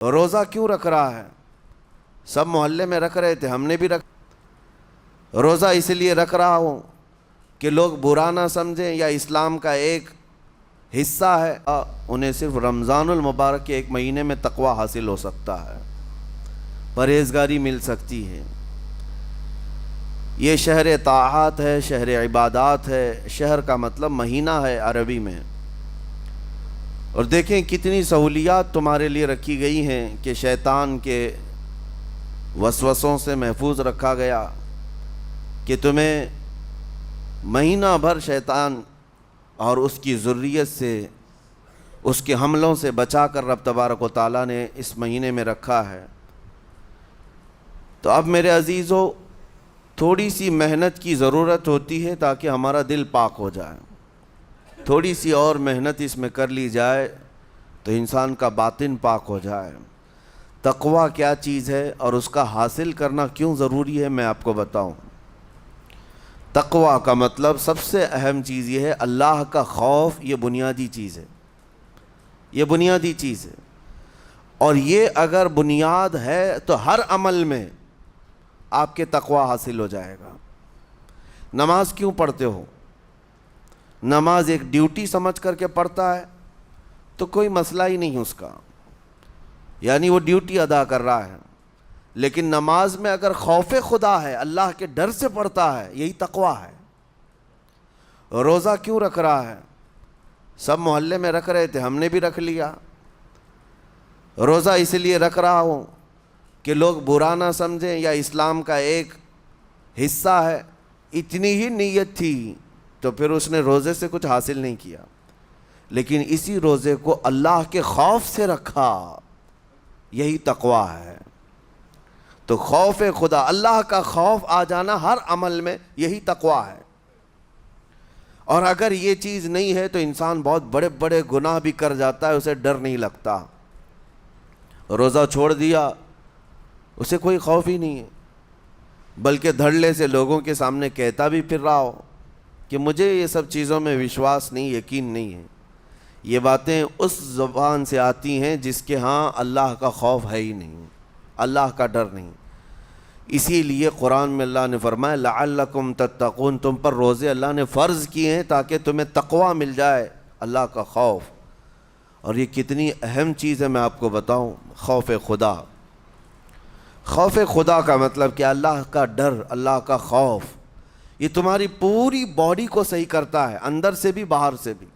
روزہ کیوں رکھ رہا ہے؟ سب محلے میں رکھ رہے تھے، ہم نے بھی روزہ اس لیے رکھ رہا ہوں کہ لوگ برا نہ سمجھیں یا اسلام کا ایک حصہ ہے، انہیں صرف رمضان المبارک کے ایک مہینے میں تقوی حاصل ہو سکتا ہے، پرہیزگاری مل سکتی ہے۔ یہ شہر طاعات ہے، شہر عبادات ہے، شہر کا مطلب مہینہ ہے عربی میں۔ اور دیکھیں کتنی سہولیات تمہارے لیے رکھی گئی ہیں کہ شیطان کے وسوسوں سے محفوظ رکھا گیا، کہ تمہیں مہینہ بھر شیطان اور اس کی ذریت سے، اس کے حملوں سے بچا کر رب تبارک و تعالیٰ نے اس مہینے میں رکھا ہے۔ تو اب میرے عزیزو، تھوڑی سی محنت کی ضرورت ہوتی ہے تاکہ ہمارا دل پاک ہو جائے۔ تھوڑی سی اور محنت اس میں کر لی جائے تو انسان کا باطن پاک ہو جائے۔ تقوی کیا چیز ہے اور اس کا حاصل کرنا کیوں ضروری ہے، میں آپ کو بتاؤں۔ تقوی کا مطلب سب سے اہم چیز یہ ہے اللہ کا خوف۔ یہ بنیادی چیز ہے، یہ بنیادی چیز ہے، اور یہ اگر بنیاد ہے تو ہر عمل میں آپ کے تقوی حاصل ہو جائے گا۔ نماز کیوں پڑھتے ہو؟ نماز ایک ڈیوٹی سمجھ کر کے پڑھتا ہے تو کوئی مسئلہ ہی نہیں اس کا، یعنی وہ ڈیوٹی ادا کر رہا ہے۔ لیکن نماز میں اگر خوف خدا ہے، اللہ کے ڈر سے پڑھتا ہے، یہی تقوی ہے۔ روزہ کیوں رکھ رہا ہے؟ سب محلے میں رکھ رہے تھے، ہم نے بھی رکھ لیا۔ روزہ اس لیے رکھ رہا ہوں کہ لوگ برا نہ سمجھیں یا اسلام کا ایک حصہ ہے۔ اتنی ہی نیت تھی تو پھر اس نے روزے سے کچھ حاصل نہیں کیا، لیکن اسی روزے کو اللہ کے خوف سے رکھا، یہی تقوی ہے۔ تو خوف خدا، اللہ کا خوف آ جانا ہر عمل میں، یہی تقوی ہے۔ اور اگر یہ چیز نہیں ہے تو انسان بہت بڑے بڑے گناہ بھی کر جاتا ہے، اسے ڈر نہیں لگتا۔ روزہ چھوڑ دیا، اسے کوئی خوف ہی نہیں ہے، بلکہ دھڑلے سے لوگوں کے سامنے کہتا بھی پھر رہا ہو کہ مجھے یہ سب چیزوں میں وشواس نہیں، یقین نہیں ہے۔ یہ باتیں اس زبان سے آتی ہیں جس کے ہاں اللہ کا خوف ہے ہی نہیں، اللہ کا ڈر نہیں۔ اسی لیے قرآن میں اللہ نے فرمایا لعلکم تتقون، تم پر روزے اللہ نے فرض کیے ہیں تاکہ تمہیں تقوی مل جائے، اللہ کا خوف۔ اور یہ کتنی اہم چیز ہے میں آپ کو بتاؤں، خوف خدا۔ خوف خدا کا مطلب کہ اللہ کا ڈر، اللہ کا خوف، یہ تمہاری پوری باڈی کو صحیح کرتا ہے، اندر سے بھی باہر سے بھی۔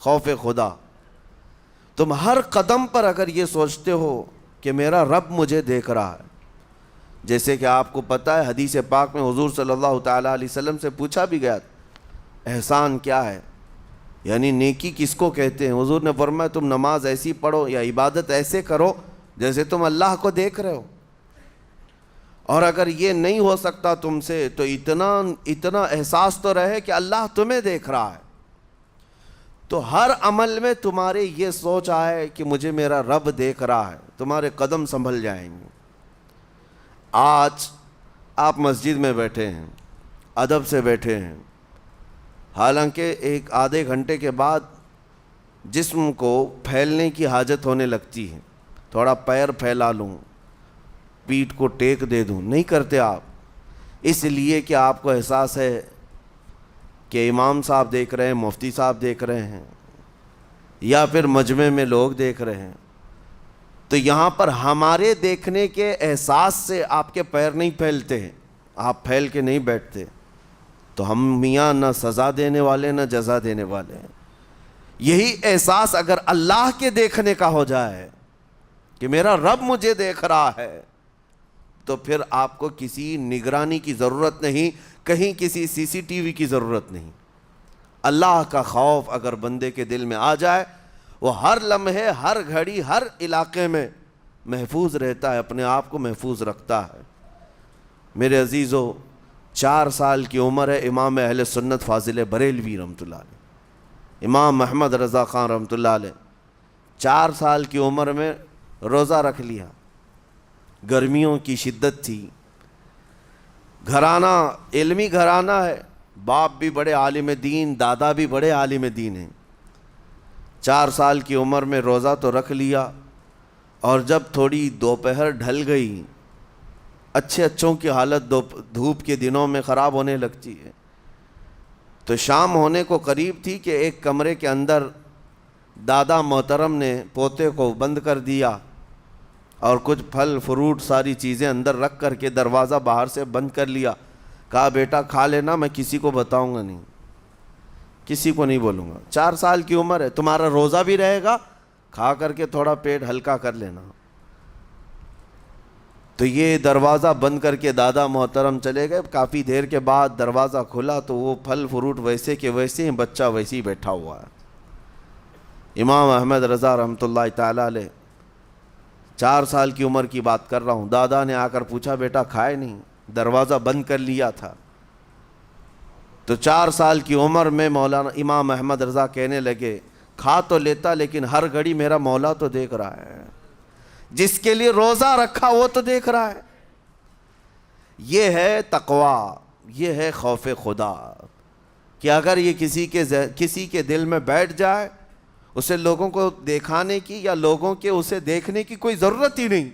خوف خدا، تم ہر قدم پر اگر یہ سوچتے ہو کہ میرا رب مجھے دیکھ رہا ہے، جیسے کہ آپ کو پتہ ہے حدیث پاک میں حضور صلی اللہ تعالیٰ علیہ وسلم سے پوچھا بھی گیا احسان کیا ہے، یعنی نیکی کس کو کہتے ہیں؟ حضور نے فرمایا تم نماز ایسی پڑھو یا عبادت ایسے کرو جیسے تم اللہ کو دیکھ رہے ہو۔ اور اگر یہ نہیں ہو سکتا تم سے تو اتنا احساس تو رہے کہ اللہ تمہیں دیکھ رہا ہے، تو ہر عمل میں تمہارے یہ سوچ آئے کہ مجھے میرا رب دیکھ رہا ہے، تمہارے قدم سنبھل جائیں گے۔ آج آپ مسجد میں بیٹھے ہیں، ادب سے بیٹھے ہیں، حالانکہ ایک آدھے گھنٹے کے بعد جسم کو پھیلنے کی حاجت ہونے لگتی ہے، تھوڑا پیر پھیلا لوں، پیٹھ کو ٹیک دے دوں، نہیں کرتے آپ، اس لیے کہ آپ کو احساس ہے کہ امام صاحب دیکھ رہے ہیں، مفتی صاحب دیکھ رہے ہیں، یا پھر مجمع میں لوگ دیکھ رہے ہیں۔ تو یہاں پر ہمارے دیکھنے کے احساس سے آپ کے پیر نہیں پھیلتے ہیں، آپ پھیل کے نہیں بیٹھتے۔ تو ہم میاں نہ سزا دینے والے نہ جزا دینے والے ہیں۔ یہی احساس اگر اللہ کے دیکھنے کا ہو جائے کہ میرا رب مجھے دیکھ رہا ہے، تو پھر آپ کو کسی نگرانی کی ضرورت نہیں، کہیں کسی سی سی ٹی وی کی ضرورت نہیں۔ اللہ کا خوف اگر بندے کے دل میں آ جائے، وہ ہر لمحے، ہر گھڑی، ہر علاقے میں محفوظ رہتا ہے، اپنے آپ کو محفوظ رکھتا ہے۔ میرے عزیزو، 4 سال کی عمر ہے امام اہل سنت فاضل بریلوی رحمۃ اللہ علیہ، امام محمد رضا خان رحمۃ اللہ علیہ، 4 سال کی عمر میں روزہ رکھ لیا۔ گرمیوں کی شدت تھی، گھرانہ علمی گھرانہ ہے، باپ بھی بڑے عالم دین، دادا بھی بڑے عالم دین ہیں۔ 4 سال کی عمر میں روزہ تو رکھ لیا، اور جب تھوڑی دوپہر ڈھل گئی، اچھوں کی حالت دھوپ کے دنوں میں خراب ہونے لگتی ہے، تو شام ہونے کو قریب تھی کہ ایک کمرے کے اندر دادا محترم نے پوتے کو بند کر دیا اور کچھ پھل فروٹ ساری چیزیں اندر رکھ کر کے دروازہ باہر سے بند کر لیا. کہا بیٹا کھا لینا، میں کسی کو بتاؤں گا نہیں، کسی کو نہیں بولوں گا. 4 سال کی عمر ہے، تمہارا روزہ بھی رہے گا، کھا کر کے تھوڑا پیٹ ہلکا کر لینا. تو یہ دروازہ بند کر کے دادا محترم چلے گئے. کافی دیر کے بعد دروازہ کھلا تو وہ پھل فروٹ ویسے کے ویسے ہیں، بچہ ویسے ہی بیٹھا ہوا ہے. امام احمد رضا رحمۃ اللہ تعالیٰ علیہ، 4 سال کی عمر کی بات کر رہا ہوں. دادا نے آ کر پوچھا بیٹا کھائے نہیں؟ دروازہ بند کر لیا تھا. تو 4 سال کی عمر میں مولانا امام احمد رضا کہنے لگے کھا تو لیتا، لیکن ہر گھڑی میرا مولا تو دیکھ رہا ہے، جس کے لیے روزہ رکھا وہ تو دیکھ رہا ہے. یہ ہے تقویٰ، یہ ہے خوف خدا، کہ اگر یہ کسی کے دل میں بیٹھ جائے، اسے لوگوں کو دکھانے کی یا لوگوں کے اسے دیکھنے کی کوئی ضرورت ہی نہیں.